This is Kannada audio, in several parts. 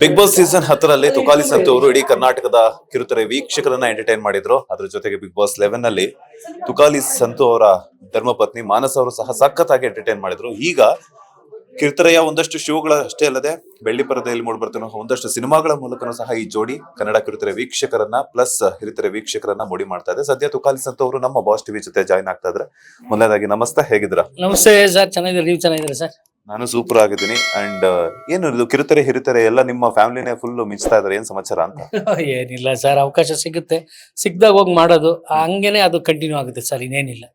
ಬಿಗ್ ಬಾಸ್ ಸೀಸನ್ 10ರಲ್ಲಿ ತುಕಾಲಿ ಸಂತು ಅವರು ಇಡೀ ಕರ್ನಾಟಕದ ಕಿರುತೆರೆ ವೀಕ್ಷಕರನ್ನ ಎಂಟರ್ಟೈನ್ ಮಾಡಿದ್ರು. ಅದ್ರ ಜೊತೆಗೆ ಬಿಗ್ ಬಾಸ್ 11 ನಲ್ಲಿ ತುಕಾಲಿ ಸಂತು ಅವರ ಧರ್ಮಪತ್ನಿ ಮಾನಸ ಅವರು ಸಹ ಸಖತ್ತಾಗಿ ಎಂಟರ್ಟೈನ್ ಮಾಡಿದ್ರು. ಈಗ ಕಿರುತೆರೆಯ ಒಂದಷ್ಟು ಶೋಗಳ ಅಷ್ಟೇ ಅಲ್ಲದೆ ಬೆಳ್ಳಿ ಪರದೆಯಲ್ಲಿ ಮೂಡಿ ಬರ್ತಿರೋ ಒಂದಷ್ಟು ಸಿನಿಮಾಗಳ ಮೂಲಕನೂ ಸಹ ಈ ಜೋಡಿ ಕನ್ನಡ ಕಿರುತೆರೆ ವೀಕ್ಷಕರನ್ನ ಪ್ಲಸ್ ಹಿರಿತೆರೆ ವೀಕ್ಷಕರನ್ನ ಮೋಡಿ ಮಾಡ್ತಾ ಇದೆ. ಸದ್ಯ ತುಕಾಲಿ ಸಂತು ಅವರು ನಮ್ಮ ಬಾಸ್ ಟಿವಿ ಜೊತೆ ಜಾಯ್ನ್ ಆಗ್ತಾ ಇದ್ರೆ. ಮೊದಲನೇದಾಗಿ ನಮಸ್ತೆ, ಹೇಗಿದ್ದೀರಾ? ನಮಸ್ತೆ ಸರ್, ಚೆನ್ನಾಗಿದ್ದೀರಿ. ನೀವು ಚೆನ್ನಾಗಿದ್ದೀರಾ ಸರ್? ನಾನು ಸೂಪರ್ ಆಗಿದ್ದೀನಿ. ಅಂಡ್ ಏನು ಇದು ಕಿರುತೆರೆ ಹಿರಿತೆರೆ ಎಲ್ಲ ನಿಮ್ಮ ಫ್ಯಾಮಿಲಿನೇ ಫುಲ್ ಮಿಂಚ್ತಾ ಇದಾರೆ, ಏನ್ ಸಮಾಚಾರ ಅಂತ? ಏನಿಲ್ಲ ಸರ್, ಅವಕಾಶ ಸಿಗುತ್ತೆ, ಸಿಕ್ದಾಗ ಹೋಗಿ ಮಾಡೋದು, ಹಂಗೇನೆ ಅದು ಕಂಟಿನ್ಯೂ ಆಗುತ್ತೆ ಸರ್, ಇನ್ನೇನಿಲ್ಲ.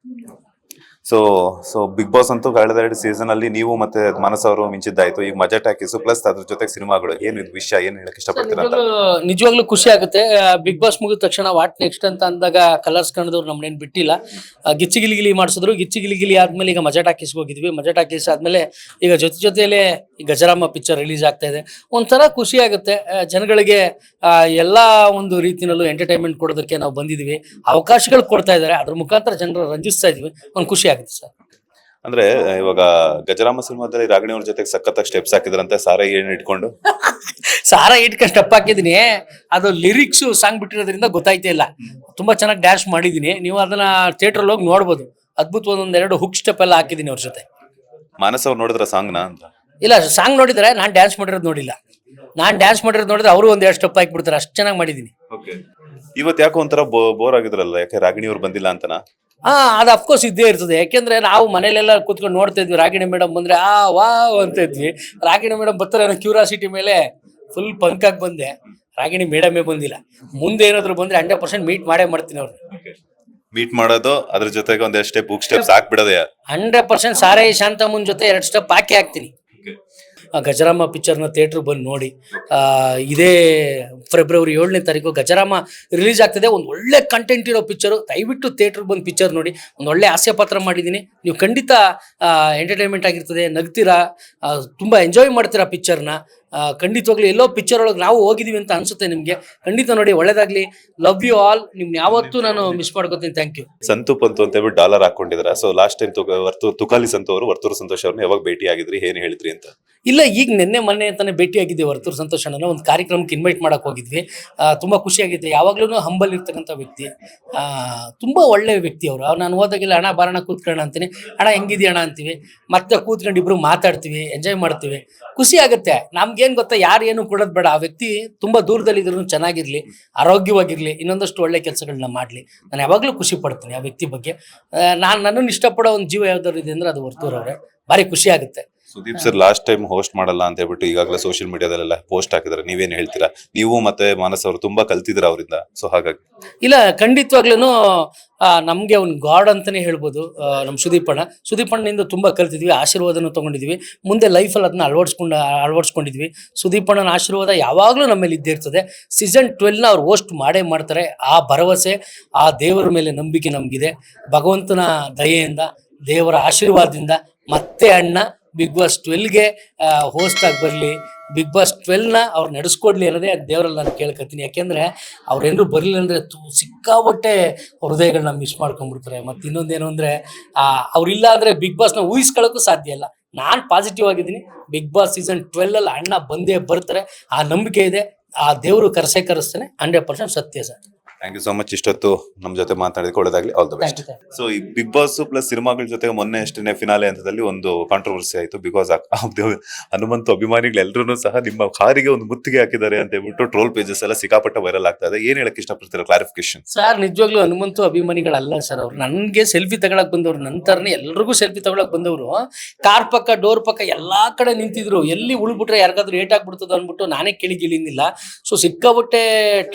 ಸೊ ಬಿಗ್ ಬಾಸ್ ಅಂತೂ ಕಳೆದ 2 ಸೀಸನ್ ಅಲ್ಲಿ ನೀವು ಮತ್ತೆ ಮಾನಸ ಅವರು ಮಿಂಚಿದ್ದಾಯ್ತು. ಈಗ ಮಜಾ ಟಾಕೀಸು ಪ್ಲಸ್ ಅದ್ರ ಜೊತೆಗೆ ಸಿನಿಮಾಗಳು, ಏನು ಇದು ವಿಷಯ, ಏನ್ ಹೇಳಕ್ ಇಷ್ಟಪಡ್ತೀರಾ ಅಂತ? ನಿಜವಾಗ್ಲೂ ಖುಷಿ ಆಗುತ್ತೆ. ಬಿಗ್ ಬಾಸ್ ಮುಗಿದ ತಕ್ಷಣ ವಾಟ್ ನೆಕ್ಸ್ಟ್ ಅಂತ ಅಂದಾಗ ಕಲರ್ಸ್ ಕನ್ನಡದವ್ರು ನಮ್ನೇನ್ ಬಿಟ್ಟಿಲ್ಲ. ಗಿಲಿ ಮಾಡಿಸಿದ್ರು. ಗಿಲಿ ಆದ್ಮೇಲೆ ಈಗ ಮಜಾ ಟಾಕೀಸ್ಗೆ ಹೋಗಿದ್ವಿ. ಮಜಾ ಟಾಕೀಸ್ ಆದ್ಮೇಲೆ ಈಗ ಜೊತೆಲೇ ಈ ಗಜರಾಮ ಪಿಕ್ಚರ್ ರಿಲೀಸ್ ಆಗ್ತಾ ಇದೆ. ಒಂಥರ ಖುಷಿ ಆಗುತ್ತೆ. ಜನಗಳಿಗೆ ಎಲ್ಲಾ ಒಂದು ರೀತಿನಲ್ಲೂ ಎಂಟರ್ಟೈನ್ಮೆಂಟ್ ಕೊಡೋದಕ್ಕೆ ನಾವು ಬಂದಿದ್ವಿ. ಅವಕಾಶಗಳು ಕೊಡ್ತಾ ಇದಾರೆ, ಅದ್ರ ಮುಖಾಂತರ ಜನರು ರಂಜಿಸ್ತಾ ಇದೀವಿ. ಒಂದು ಖುಷಿ ಆಗುತ್ತೆ ಸರ್. ಅಂದ್ರೆ ಇವಾಗ ಗಜರಾಮ ಸಿನಿಮಾದಲ್ಲಿ ರಾಗಿಣಿ ಅವ್ರ ಜೊತೆಗೆ ಸಖತ್ತಾಗಿ ಸ್ಟೆಪ್ಸ್ ಹಾಕಿದ್ರಂತೆ, ಸಾರಾ ಏನ್ ಇಟ್ಕೊಂಡು ಸಾರಾ ಇಟ್ಕೊಂಡು ಸ್ಟೆಪ್ ಹಾಕಿದೀನಿ. ಅದು ಲಿರಿಕ್ಸ್ ಸಾಂಗ್ ಬಿಟ್ಟಿರೋದ್ರಿಂದ ಗೊತ್ತಾಯ್ತೇ ಇಲ್ಲ. ತುಂಬಾ ಚೆನ್ನಾಗಿ ಡ್ಯಾನ್ಸ್ ಮಾಡಿದೀನಿ. ನೀವು ಅದನ್ನ ಥಿಯೇಟರ್ ಹೋಗಿ ನೋಡ್ಬೋದು. ಅದ್ಭುತ ಒಂದೆರಡು ಹುಕ್ ಸ್ಟೆಪ್ ಎಲ್ಲ ಹಾಕಿದೀನಿ ಅವ್ರ ಜೊತೆ. ಮಾನಸ ಅವ್ರು ನೋಡಿದ್ರ ಸಾಂಗ್ ನ ಅಂತ? ಇಲ್ಲ, ಸಾಂಗ್ ನೋಡಿದ್ರೆ ನಾನ್ ಡ್ಯಾನ್ಸ್ ಮಾಡಿರೋದು ನೋಡಿಲ್ಲ. ನಾನ್ ಡ್ಯಾನ್ಸ್ ಮಾಡಿರೋದು ನೋಡಿದ್ರೆ ಅವರು ಒಂದೆರಡು ಸ್ಟೆಪ್ ಹಾಕಿಬಿಡ್ತಾರೆ, ಅಷ್ಟು ಚೆನ್ನಾಗಿ ಮಾಡಿದೀನಿ. ಇವತ್ತು ಯಾಕೋ ಒಂಥರ ಬೋರ್ ಆಗಿದ್ರಲ್ಲ, ಯಾಕೆ ರಾಗಿಣಿ ಅವ್ರು ಬಂದಿಲ್ಲ ಅಂತನಾ? ಅದು ಅಫ್ಕೋರ್ಸ್ ಇದ್ದೇ ಇರ್ತದೆ. ಯಾಕೆಂದ್ರೆ ನಾವು ಮನೇಲೆಲ್ಲ ಕೂತ್ಕೊಂಡು ನೋಡ್ತಾ ಇದ್ವಿ. ರಾಗಿಣಿ ಮೇಡಮ್ ಬಂದ್ರೆ ವಾ ಅಂತ ಇದ್ವಿ. ರಾಗಿಣಿ ಮೇಡಮ್ ಬರ್ತಾರೆ ಅನ್ನೋ ಕ್ಯೂರಿಯಾಸಿಟಿ ಮೇಲೆ ಫುಲ್ ಪಂಕಾಗಿ ಬಂದೆ. ರಾಗಿಣಿ ಮೇಡಮೇ ಬಂದಿಲ್ಲ. ಮುಂದೆ ಏನಾದ್ರು ಬಂದ್ರೆ 100% ಮೀಟ್ ಮಾಡೇ ಮಾಡ್ತೀನಿ ಅವ್ರು. ಮೀಟ್ ಮಾಡೋದು, ಅದ್ರ ಜೊತೆಗೆ ಒಂದೆರಡು ಸ್ಟೆಪ್ ಬುಕ್ ಸ್ಟೆಪ್ಸ್ ಹಾಕ್ಬಿಡೋದೇ. 100% ಸಾರೇ ಶಾಂತಮ್ಮನ ಜೊತೆ 2 ಸ್ಟೆಪ್ ಹಾಕ್ತೀನಿ. ಗಜರಾಮ ಪಿಕ್ಚರ್ನ ಥಿಯೇಟರ್ ಬಂದು ನೋಡಿ. ಇದೇ ಫೆಬ್ರವರಿ 7ನೇ ತಾರೀಕು ಗಜರಾಮ ರಿಲೀಸ್ ಆಗ್ತದೆ. ಒಂದು ಒಳ್ಳೆ ಕಂಟೆಂಟ್ ಇರೋ ಪಿಕ್ಚರು. ದಯವಿಟ್ಟು ಥಿಯೇಟರ್ ಬಂದು ಪಿಕ್ಚರ್ ನೋಡಿ. ಒಂದು ಒಳ್ಳೆ ಹಾಸ್ಯ ಪಾತ್ರ ಮಾಡಿದ್ದೀನಿ. ನೀವು ಖಂಡಿತ ಎಂಟರ್ಟೈನ್ಮೆಂಟ್ ಆಗಿರ್ತದೆ, ನಗ್ತೀರಾ, ತುಂಬ ಎಂಜಾಯ್ ಮಾಡ್ತೀರಾ ಪಿಕ್ಚರ್ನ. ಖಂಡಿತವಾಗ್ಲೂ ಎಲ್ಲೋ ಪಿಕ್ಚರ್ ಒಳಗೆ ನಾವು ಹೋಗಿದೀವಿ ಅಂತ ಅನ್ಸುತ್ತೆ ನಿಮ್ಗೆ. ಖಂಡಿತ ನೋಡಿ, ಒಳ್ಳೇದಾಗ್ಲಿ. Love you all. ನಿಮ್ನ ಯಾವತ್ತೂ ನಾನು ಮಿಸ್ ಮಾಡ್ಕೋತೀನಿ. Thank you. ಸಂತು ಪಂತು ಅಂತ ಹೇಳ್ಬಿಟ್ಟು ಡಾಲರ್ ಹಾಕೊಂಡಿದ್ರ. So last time Tukali Santu ಅವರು ವರ್ತೂರು ಸಂತೋಷ್ ಅವ್ರನ್ನ ಯಾವಾಗ ಭೇಟಿ ಆಗಿದ್ರಿ, ಏನ್ ಹೇಳಿದ್ರಿ ಅಂತ? ಇಲ್ಲ, ಈಗ ಮೊನ್ನೆ ಅಂತಾನೆ ಭೇಟಿ ಆಗಿದ್ದೆ. ವರ್ತೂರು ಸಂತೋಷ್ ಅಣ್ಣ ಒಂದು ಕಾರ್ಯಕ್ರಮಕ್ಕೆ ಇನ್ವೈಟ್ ಮಾಡಕ್ ಹೋಗಿದ್ವಿ. ತುಂಬಾ ಖುಷಿ ಆಗಿತ್ತು. ಯಾವಾಗ್ಲೂ ಹಂಬಲ್ ಇರ್ತಕ್ಕಂಥ ವ್ಯಕ್ತಿ, ತುಂಬಾ ಒಳ್ಳೆ ವ್ಯಕ್ತಿ ಅವರು. ನಾನು ಹೋದಾಗೆಲ್ಲ ಅಣ್ಣ ಬಾರಣ ಕೂತ್ಕೊಳ್ಳೋಣ ಅಂತೀನಿ. ಅಣ್ಣ ಹೆಂಗಿದ್ಯ ಅಣ್ಣ ಅಂತೀವಿ. ಮತ್ತೆ ಕೂತ್ಕೊಂಡು ಇಬ್ರು ಮಾತಾಡ್ತೀವಿ, ಎಂಜಾಯ್ ಮಾಡ್ತೀವಿ. ಖುಷಿ ಆಗುತ್ತೆ. ನಮ್ಗೇನ್ ಗೊತ್ತಾ, ಯಾರು ಏನು ಕೊಡೋದು ಬೇಡ. ಆ ವ್ಯಕ್ತಿ ತುಂಬಾ ದೂರದಲ್ಲಿ ಇದ್ರು ಚೆನ್ನಾಗಿರ್ಲಿ, ಆರೋಗ್ಯವಾಗಿರ್ಲಿ, ಇನ್ನೊಂದಷ್ಟು ಒಳ್ಳೆ ಕೆಲಸಗಳನ್ನ ಮಾಡ್ಲಿ. ನಾನು ಯಾವಾಗ್ಲೂ ಖುಷಿ ಪಡ್ತೀನಿ ಆ ವ್ಯಕ್ತಿ ಬಗ್ಗೆ. ನನ್ನನ್ನು ಇಷ್ಟಪಡೋ ಒಂದು ಜೀವ ಯಾವ್ದಾದ್ರು ಇದೆ ಅಂದ್ರೆ ಅದು ವರ್ತೂರ್ ಅವರೇ. ಭಾರಿ ಖುಷಿ ಆಗುತ್ತೆ. Sudeep sir last time host ಮಾಡಲ್ಲ ಅಂತ ಹೇಳ್ಬಿಟ್ಟು ಈಗಾಗಲೇ ಸೋಷಿಯಲ್ ಮೀಡಿಯಾದಲ್ಲೆಲ್ಲ ಪೋಸ್ಟ್ ಹಾಕಿದ್ದಾರೆ. ನೀವೇನ್ ಹೇಳ್ತೀರಾ? ನೀವು ಮತ್ತೆ ಮಾನಸ್ ಅವರು ತುಂಬಾ ಕಲ್ತಿದ್ರ ಅವರಿಂದ. ಸೊ ಹಾಗಾಗಿ ಇಲ್ಲ, ಖಂಡಿತವಾಗ್ಲೂ ನಮ್ಗೆ ಅವ್ನು ಗಾಡ್ ಅಂತಾನೆ ಹೇಳ್ಬೋದು. ನಮ್ಮ ಸುದೀಪಣ್ಣನಿಂದ ತುಂಬಾ ಕಲ್ತಿದ್ವಿ, ಆಶೀರ್ವಾದನೂ ತಗೊಂಡಿದ್ವಿ. ಮುಂದೆ ಲೈಫಲ್ಲಿ ಅದನ್ನ ಅಳವಡಿಸ್ಕೊಂಡಿದ್ವಿ. ಸುದೀಪಣ್ಣನ ಆಶೀರ್ವಾದ ಯಾವಾಗ್ಲೂ ನಮ್ಮ ಮೇಲೆ ಇದ್ದೇ ಇರ್ತದೆ. ಸೀಸನ್ 12ನ ಅವ್ರು ಹೋಸ್ಟ್ ಮಾಡೇ ಮಾಡ್ತಾರೆ. ಆ ಭರವಸೆ, ಆ ದೇವರ ಮೇಲೆ ನಂಬಿಕೆ ನಮ್ಗಿದೆ. ಭಗವಂತನ ದಯೆಯಿಂದ, ದೇವರ ಆಶೀರ್ವಾದದಿಂದ ಮತ್ತೆ ಅಣ್ಣ ಬಿಗ್ ಬಾಸ್ 12ಗೆ ಹೋಸ್ಟ್ ಆಗಿ ಬರಲಿ. ಬಿಗ್ ಬಾಸ್ 12ನ ಅವ್ರು ನಡೆಸ್ಕೊಡ್ಲಿ ಅನ್ನೋದೇ ದೇವರಲ್ಲಿ ನಾನು ಕೇಳ್ಕೊತೀನಿ. ಯಾಕೆಂದ್ರೆ ಅವ್ರೇನಾದ್ರು ಬರಲಿಲ್ಲ ಅಂದ್ರೆ ಸಿಕ್ಕಾಪಟ್ಟೆ ಹೃದಯಗಳನ್ನ ಮಿಸ್ ಮಾಡ್ಕೊಂಡ್ಬಿಡ್ತಾರೆ. ಮತ್ತೆ ಇನ್ನೊಂದೇನು ಅಂದ್ರೆ ಅವ್ರಿಲ್ಲ ಅಂದ್ರೆ ಬಿಗ್ ಬಾಸ್ನ ಊಹಿಸ್ಕೊಳ್ಳೋಕ್ಕೂ ಸಾಧ್ಯ ಇಲ್ಲ. ನಾನು ಪಾಸಿಟಿವ್ ಆಗಿದ್ದೀನಿ. ಬಿಗ್ ಬಾಸ್ ಸೀಸನ್ 12 ಅಣ್ಣ ಬಂದೇ ಬರ್ತಾರೆ, ಆ ನಂಬಿಕೆ ಇದೆ. ಆ ದೇವರು ಕರೆಸ್ತಾನೆ. 100% ಸತ್ಯ sir. Thank you so much. ಇಷ್ಟೊತ್ತು ನಮ್ಮ ಜೊತೆ ಮಾತಾಡಿದಕ್ಕೆ ಒಳ್ಳೆದಾಗ್ಲಿ. All the best. ಸೊ ಈ ಬಿಗ್ ಬಾಸ್ ಪ್ಲಸ್ ಸಿನಿಮಾಗಳ ಜೊತೆ ಮೊನ್ನೆ ಅಷ್ಟೇ ಫಿನಾಲೆ ಹಂತದಲ್ಲಿ ಒಂದು ಕಾಂಟ್ರವರ್ಸಿ ಆಯ್ತು. ಬಿಕಾಸ್ ಹನುಮಂತು ಅಭಿಮಾನಿಗಳು ಎಲ್ಲರೂ ಸಹ ನಿಮ್ಮ ಕಾರಿಗೆ ಒಂದು ಮುತ್ತಿಗೆ ಹಾಕಿದ್ದಾರೆ ಅಂತ ಹೇಳ್ಬಿಟ್ಟು ಟ್ರೋಲ್ ಪೇಜಸ್ ಎಲ್ಲ ಸಿಕ್ಕಾಪಟ್ಟ ವೈರಲ್ ಆಗ್ತಾ ಇದೆ. ಏನ್ ಹೇಳಕ್ ಇಷ್ಟಪಡ್ತೀರಾ? Clarification sir. ನಿಜವಾಗ್ಲೂ ಹನುಮಂತು ಅಭಿಮಾನಿಗಳಲ್ಲ ಸರ್ ಅವ್ರು. ನನ್ಗೆ ಸೆಲ್ಫಿ ತಗೊಳಕ್ ಬಂದವ್ರು, ನಂತರನೇ ಎಲ್ರಿಗೂ ಸೆಲ್ಫಿ ತಗೊಳಕ್ ಬಂದವರು. ಕಾರ್ ಪಕ್ಕ, ಡೋರ್ ಪಕ್ಕ ಎಲ್ಲಾ ಕಡೆ ನಿಂತಿದ್ರು. ಎಲ್ಲಿ ಉಳ್ಬಿಟ್ರೆ ಯಾರಿಗಾದ್ರೂ ಏಟ್ ಆಗ್ಬಿಡ್ತದ ಅನ್ಬಿಟ್ಟು ನಾನೇ ಕೇಳಿಗಿಳಿನಿಲ್ಲ. ಸೊ ಸಿಕ್ಕಾಪಟ್ಟೆ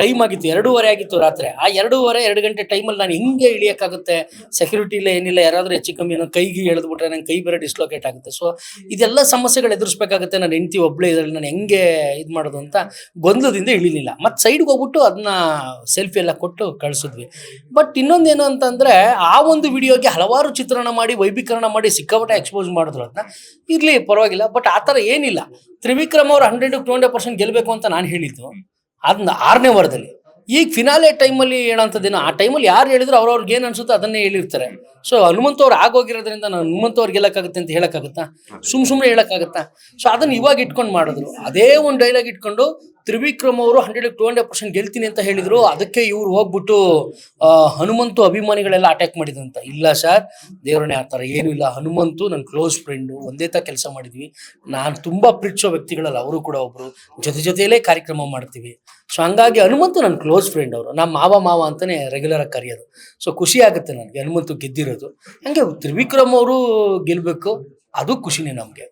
ಟೈಮ್ ಆಗಿತ್ತು, 2:30 ಆಗಿತ್ತು ರಾತ್ರಿ. ಆ 2 ಗಂಟೆ ಟೈಮಲ್ಲಿ ನಾನು ಹೆಂಗೆ ಇಳಿಯಕ್ಕಾಗುತ್ತೆ? ಸೆಕ್ಯೂರಿಟಿ ಇಲ್ಲ, ಏನಿಲ್ಲ. ಯಾರಾದ್ರೂ ಹೆಚ್ಚು ಕಮ್ಮಿ ಏನೋ ಕೈಗೆ ಎಳೆದ್ಬಿಟ್ರೆ ನಂಗೆ ಕೈ ಬೇರೆ ಡಿಸ್ಲೊಕೇಟ್ ಆಗುತ್ತೆ. ಸೊ ಇದೆಲ್ಲ ಸಮಸ್ಯೆಗಳು ಎದುರಿಸ್ಬೇಕಾಗುತ್ತೆ. ನಾನು ಹೆಂಡತಿ ಒಬ್ಳೇ ಇದ್ರಲ್ಲಿ ನಾನು ಹೆಂಗೆ ಇದು ಮಾಡೋದು ಅಂತ ಗೊಂದಲದಿಂದ ಇಳಿಲಿಲ್ಲ. ಮತ್ತೆ ಸೈಡ್ಗೆ ಹೋಗ್ಬಿಟ್ಟು ಅದನ್ನ ಸೆಲ್ಫಿ ಎಲ್ಲ ಕೊಟ್ಟು ಕಳಿಸಿದ್ವಿ. ಬಟ್ ಇನ್ನೊಂದೇನು ಅಂತಂದ್ರೆ, ಆ ಒಂದು ವಿಡಿಯೋಗೆ ಹಲವಾರು ಚಿತ್ರಣ ಮಾಡಿ, ವೈಭೀಕರಣ ಮಾಡಿ, ಸಿಕ್ಕಾಪಟ್ಟೆ ಎಕ್ಸ್ಪೋಸ್ ಮಾಡಿದ್ರು. ಅದನ್ನ ಇರ್ಲಿ, ಪರವಾಗಿಲ್ಲ. ಬಟ್ ಆ ಥರ ಏನಿಲ್ಲ. ತ್ರಿವಿಕ್ರಮ್ ಅವರು 100% ಗೆಲ್ಲಬೇಕು ಅಂತ ನಾನು ಹೇಳಿದ್ದು. ಅದನ್ನ 6ನೇ ವಾರದಲ್ಲಿ ಈಗ ಫಿನಾಲೆ ಟೈಮಲ್ಲಿ ಹೇಳೋಂಥದ್ದೇನು, ಆ ಟೈಮಲ್ಲಿ ಯಾರು ಹೇಳಿದ್ರು ಅವ್ರವ್ರಿಗೆ ಏನು ಅನ್ಸುತ್ತೋ ಅದನ್ನೇ ಹೇಳಿರ್ತಾರೆ. ಸೊ ಹನುಮಂತ ಅವ್ರು ಆಗೋಗಿರೋದ್ರಿಂದ ನಾನು ಹನುಮಂತ ಅವ್ರಿಗೆ ಗೆಲ್ಲಕ್ಕಾಗುತ್ತೆ ಅಂತ ಹೇಳಕ್ಕಾಗತ್ತಾ? ಸುಮ್ಮನೆ ಹೇಳಕ್ಕಾಗತ್ತಾ? ಸೊ ಅದನ್ನ ಇವಾಗ ಇಟ್ಕೊಂಡು ಮಾಡಿದ್ರು. ಅದೇ ಒಂದು ಡೈಲಾಗ್ ಇಟ್ಕೊಂಡು ತ್ರಿವಿಕ್ರಮ್ ಅವರು 100-200% ಗೆಲ್ತೀನಿ ಅಂತ ಹೇಳಿದ್ರು. ಅದಕ್ಕೆ ಇವ್ರು ಹೋಗ್ಬಿಟ್ಟು ಹನುಮಂತು ಅಭಿಮಾನಿಗಳೆಲ್ಲ ಅಟ್ಯಾಕ್ ಮಾಡಿದಂತ. ಇಲ್ಲ ಸರ್, ದೇವರನ್ನೇ ಆ ಥರ ಏನೂ ಇಲ್ಲ. ಹನುಮಂತು ನನ್ನ ಕ್ಲೋಸ್ ಫ್ರೆಂಡು, ಒಂದೇ ತ ಕೆಲಸ ಮಾಡಿದ್ವಿ. ನಾನು ತುಂಬಾ ಪ್ರೀತಿಸೋ ವ್ಯಕ್ತಿಗಳಲ್ಲ, ಅವರು ಕೂಡ ಒಬ್ರು. ಜೊತೆಯಲ್ಲೇ ಕಾರ್ಯಕ್ರಮ ಮಾಡ್ತೀವಿ. ಸೊ ಹಂಗಾಗಿ ಹನುಮಂತು ನನ್ನ ಕ್ಲೋಸ್ ಫ್ರೆಂಡ್. ಅವರು ನಮ್ಮ ಮಾವ ಅಂತಾನೆ ರೆಗ್ಯುಲರ್ ಆಗಿ ಕರೆಯೋದು. ಸೊ ಖುಷಿ ಆಗುತ್ತೆ ನನಗೆ ಹನುಮಂತು ಗೆದ್ದಿರೋದು. ಹಂಗೆ ತ್ರಿವಿಕ್ರಮ್ ಅವರು ಗೆಲ್ಬೇಕು, ಅದು ಖುಷಿನೇ ನಮಗೆ.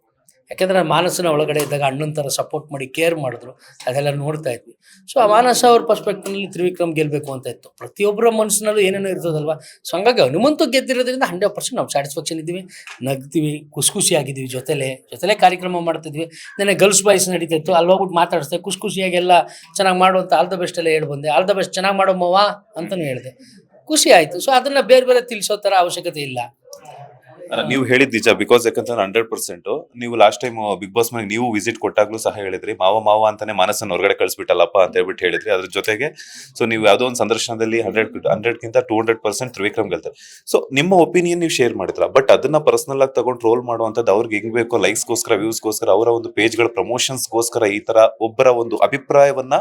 ಯಾಕೆಂದ್ರೆ ಮಾನಸನ ಒಳಗಡೆ ಇದ್ದಾಗ ಅಣ್ಣನ ಥರ ಸಪೋರ್ಟ್ ಮಾಡಿ ಕೇರ್ ಮಾಡಿದ್ರು, ಅದೆಲ್ಲ ನೋಡ್ತಾ ಇದ್ವಿ. ಸೊ ಆ ಮಾನಸ ಅವ್ರ ಪರ್ಸ್ಪೆಕ್ಟಿವ್ನಲ್ಲಿ ತ್ರಿವಿಕ್ರಮ್ ಗೆಲ್ಲಬೇಕು ಅಂತ ಇತ್ತು. ಪ್ರತಿಯೊಬ್ಬರ ಮನಸ್ಸಿನಲ್ಲೂ ಏನೇನೋ ಇರ್ತದಲ್ವಾ. ಸೊ ಹಂಗಾಗಿ ಹನುಮಂತು ಗೆದ್ದಿರೋದ್ರಿಂದ 100% ನಾವು ಸ್ಯಾಟಿಸ್ಫ್ಯಾಕ್ಷನ್ ಇದ್ದೀವಿ, ನಗ್ತೀವಿ, ಖುಷಿಯಾಗಿದ್ದೀವಿ. ಜೊತೆಲೇ ಕಾರ್ಯಕ್ರಮ ಮಾಡ್ತಿದ್ವಿ. ನೆನೆ ಗರ್ಲ್ಸ್ ಬಾಯ್ಸ್ ನಡೀತಿತ್ತು, ಅಲ್ಲಿ ಹೋಗ್ಬಿಟ್ಟು ಮಾತಾಡಿಸ್ದೆ, ಖುಷಿಯಾಗೆಲ್ಲ ಚೆನ್ನಾಗಿ ಮಾಡುವಂಥ ಆಲ್ ದ ಬೆಸ್ಟ್ ಎಲ್ಲ ಹೇಳಿ ಬಂದೆ. ಆಲ್ ದ ಬೆಸ್ಟ್, ಚೆನ್ನಾಗಿ ಮಾಡೋಮ್ಮವ್ವ ಅಂತಲೂ ಹೇಳಿದೆ. ಖುಷಿ ಆಯಿತು. ಸೊ ಅದನ್ನು ಬೇರೆ ತಿಳಿಸೋ ಥರ ಅವಶ್ಯಕತೆ ಇಲ್ಲ. ನೀವು ಹೇಳಿದ್ ನಿಜ. ಬಿಕಾಸ್ ಯಾಕಂದ್ರೆ 100% ನೀವು ಲಾಸ್ಟ್ ಟೈಮ್ ಬಿಗ್ ಬಾಸ್ ಮನೆಗೆ ನೀವು ವಿಸಿಟ್ ಕೊಟ್ಟಾಗ್ಲೂ ಸಹ ಹೇಳಿದ್ರಿ, ಮಾವ ಅಂತಾನೆ ಮಾನಸನ ಹೊರಗಡೆ ಕಳಿಸ್ಬಿಟ್ಟಲ್ಲಪ್ಪ ಅಂತ ಹೇಳ್ಬಿಟ್ಟು ಹೇಳಿದ್ರಿ. ಅದ್ರ ಜೊತೆಗೆ ಸೊ ನೀವು ಯಾವುದೋ ಒಂದು ಸಂದರ್ಶನದಲ್ಲಿ 100ಗಿಂತ 200% ತ್ರಿವಿಕ್ರಮ್ ಗೆಲ್ತಾರೆ. ಸೊ ನಿಮ್ಮ ಒಪಿನಿಯನ್ ನೀವು ಶೇರ್ ಮಾಡಿದ್ರ, ಬಟ್ ಅದನ್ನ ಪರ್ಸನಲ್ ಆಗಿ ತಗೊಂಡು ಟ್ರೋಲ್ ಮಾಡುವಂಥದ್ದು ಅವ್ರಿಗೆ ಹೆಂಗ್ ಬೇಕೋ, ಲೈಕ್ಸ್ಗೋಸ್ಕರ, ವ್ಯೂಸ್ಗೋಸ್ಕರ, ಅವರ ಒಂದು ಪೇಜ್ಗಳ ಪ್ರಮೋಷನ್ಸ್ಗೋಸ್ಕರ ಈ ತರ ಒಬ್ಬರ ಒಂದು ಅಭಿಪ್ರಾಯವನ್ನ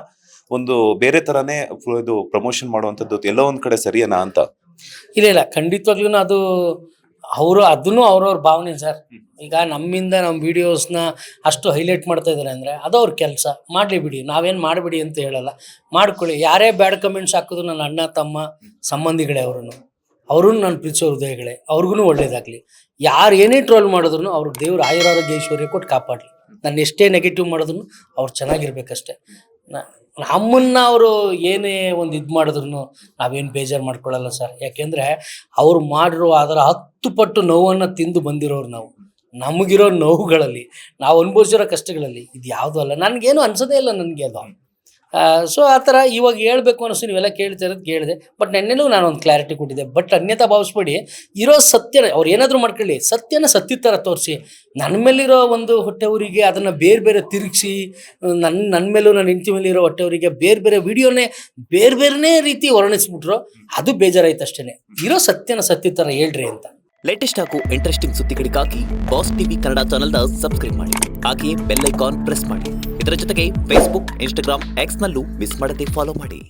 ಒಂದು ಬೇರೆ ತರಾನೇ ಇದು ಪ್ರಮೋಷನ್ ಮಾಡುವಂಥದ್ದು ಎಲ್ಲೋ ಒಂದ್ ಕಡೆ ಸರಿಯೇನಾ ಅಂತ? ಇಲ್ಲ, ಖಂಡಿತವಾಗ್ಲೂ ಅದು ಅದನ್ನು ಅವ್ರವ್ರ ಭಾವನೆ ಸರ್. ಈಗ ನಮ್ಮಿಂದ ನಮ್ಮ ವಿಡಿಯೋಸ್ನ ಅಷ್ಟು ಹೈಲೈಟ್ ಮಾಡ್ತಾ ಇದ್ದಾರೆ ಅಂದರೆ ಅದು ಅವ್ರ ಕೆಲಸ. ಮಾಡಲಿ ಬಿಡಿ, ನಾವೇನು ಮಾಡಬೇಡಿ ಅಂತ ಹೇಳಲ್ಲ, ಮಾಡ್ಕೊಳ್ಳಿ. ಯಾರೇ ಬ್ಯಾಡ್ ಕಮೆಂಟ್ಸ್ ಹಾಕಿದ್ರು ನನ್ನ ಅಣ್ಣ ತಮ್ಮ ಸಂಬಂಧಿಗಳೇ, ಅವ್ರೂ ನಾನು ಪ್ರೀತಿಸೋ ಹೃದಯಗಳೇ, ಅವ್ರಿಗೂ ಒಳ್ಳೇದಾಗಲಿ. ಯಾರು ಏನೇ ಟ್ರೋಲ್ ಮಾಡಿದ್ರು ಅವ್ರಿಗೆ ದೇವ್ರು ಆಯುರಾರೋಗ್ಯ ಐಶ್ವರ್ಯ ಕೊಟ್ಟು ಕಾಪಾಡಲಿ. ನಾನು ಎಷ್ಟೇ ನೆಗೆಟಿವ್ ಮಾಡಿದ್ರು ಅವ್ರು ಚೆನ್ನಾಗಿರ್ಬೇಕಷ್ಟೆ. ನಮ್ಮನ್ನ ಅವರು ಏನೇ ಒಂದು ಇದು ಮಾಡಿದ್ರು ನಾವೇನು ಬೇಜಾರು ಮಾಡ್ಕೊಳ್ಳಲ್ಲ ಸರ್. ಯಾಕೆಂದರೆ ಅವ್ರು ಮಾಡಿರೋ ಅದರ 10 ಪಟ್ಟು ನೋವನ್ನು ತಿಂದು ಬಂದಿರೋರು ನಾವು. ನಮಗಿರೋ ನೋವುಗಳಲ್ಲಿ, ನಾವು ಅನುಭವಿಸಿರೋ ಕಷ್ಟಗಳಲ್ಲಿ ಇದು ಯಾವುದೂ ಅಲ್ಲ. ನನಗೇನು ಅನ್ಸೋದೇ ಇಲ್ಲ ನನಗೆ ಅದು. ಸೊ ಆ ಥರ ಇವಾಗ ಹೇಳ್ಬೇಕು ಅನ್ನಿಸ್ತು. ನೀವೆಲ್ಲ ಕೇಳ್ತಿರೋದು ಕೇಳಿದೆ, ಬಟ್ ನೆನ್ನೆನೂ ನಾನು ಒಂದು ಕ್ಲಾರಿಟಿ ಕೊಟ್ಟಿದ್ದೆ. ಬಟ್ ಅನ್ಯತಾ ಭಾವಿಸ್ಬೇಡಿ, ಇರೋ ಸತ್ಯನ ಅವ್ರು ಏನಾದರೂ ಮಾಡ್ಕೊಳ್ಳಿ, ಸತ್ಯನ ಸತ್ಯ ಥರ ತೋರಿಸಿ. ನನ್ನ ಮೇಲಿರೋ ಒಂದು ಹೊಟ್ಟೆವರಿಗೆ ಅದನ್ನು ಬೇರೆ ತಿರುಗಿಸಿ, ನನ್ನ ಮೇಲೂ ನನ್ನ ಹೆಂಡತಿ ಮೇಲಿರೋ ಹೊಟ್ಟೆವರಿಗೆ ಬೇರೆ ವಿಡಿಯೋನೇ ಬೇರೆ ರೀತಿ ವರ್ಣಿಸ್ಬಿಟ್ರು, ಅದು ಬೇಜಾರಾಯ್ತು ಅಷ್ಟೇ. ಇರೋ ಸತ್ಯನ ಸತ್ಯ ಥರ ಹೇಳ್ರಿ ಅಂತ. ಲೇಟೆಸ್ಟ್ ಹಾಗೂ ಇಂಟ್ರೆಸ್ಟಿಂಗ್ ಸುದ್ದಿಗಳಿಗಾಗಿ ಬಾಸ್ ಟಿವಿ ಕನ್ನಡ ಚಾನೆಲ್ನ ಸಬ್ಸ್ಕ್ರೈಬ್ ಮಾಡಿ. ಹಾಗೆಯೇ ಬೆಲ್ ಐಕಾನ್ ಪ್ರೆಸ್ ಮಾಡಿ. ಇದರ ಜೊತೆಗೆ ಫೇಸ್ಬುಕ್, ಇನ್ಸ್ಟಾಗ್ರಾಮ್, ಎಕ್ಸ್ನಲ್ಲೂ ಮಿಸ್ ಮಾಡದೆ ಫಾಲೋ ಮಾಡಿ.